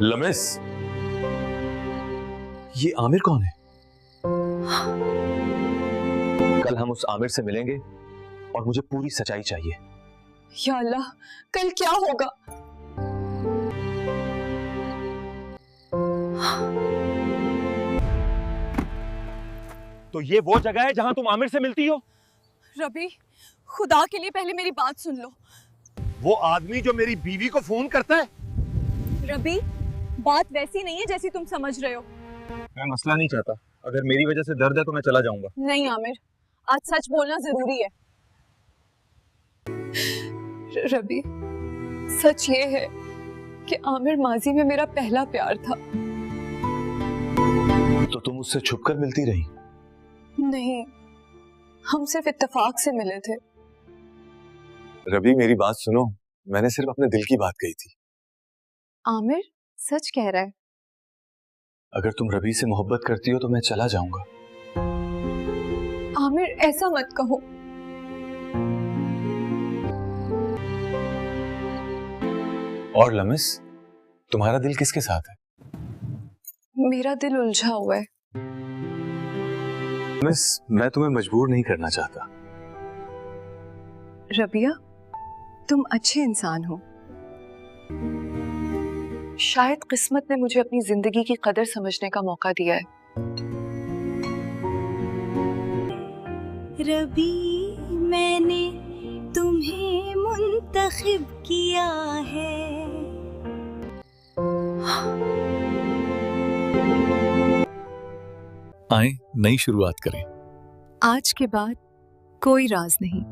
Lami's, ये आमिर कौन है? कल हम उस आमिर से मिलेंगे और मुझे पूरी सच्चाई चाहिए। या अल्लाह, कल क्या होगा? तो ये वो जगह है जहां तुम आमिर से मिलती हो? रबी, खुदा के लिए पहले मेरी बात सुन लो। वो आदमी जो मेरी बीवी को फोन करता है? रबी, बात वैसी नहीं है जैसी तुम समझ रहे हो। मैं मसला नहीं चाहता। अगर मेरी वजह से दर्द है तो मैं चला जाऊंगा। नहीं आमिर, आज सच बोलना जरूरी है। रबी, सच ये है कि आमिर माजी में मेरा पहला प्यार था। तो तुम उससे छुपकर मिलती रही? नहीं, हम सिर्फ इत्तेफाक से मिले थे। रबी, मेरी बात सुनो, मैंने सिर्फ अपने दिल की बात कही थी। आमिर सच कह रहा है। अगर तुम रबी से मोहब्बत करती हो तो मैं चला जाऊंगा। आमिर ऐसा मत कहो। और लमिस, तुम्हारा दिल किसके साथ है? मेरा दिल उलझा हुआ है। लमिस, मैं तुम्हें मजबूर नहीं करना चाहता। रबिया, तुम अच्छे इंसान हो। शायद किस्मत ने मुझे अपनी जिंदगी की कदर समझने का मौका दिया है। रबी, मैंने तुम्हें मुंतखब किया है। आए नई शुरुआत करें। आज के बाद कोई राज नहीं।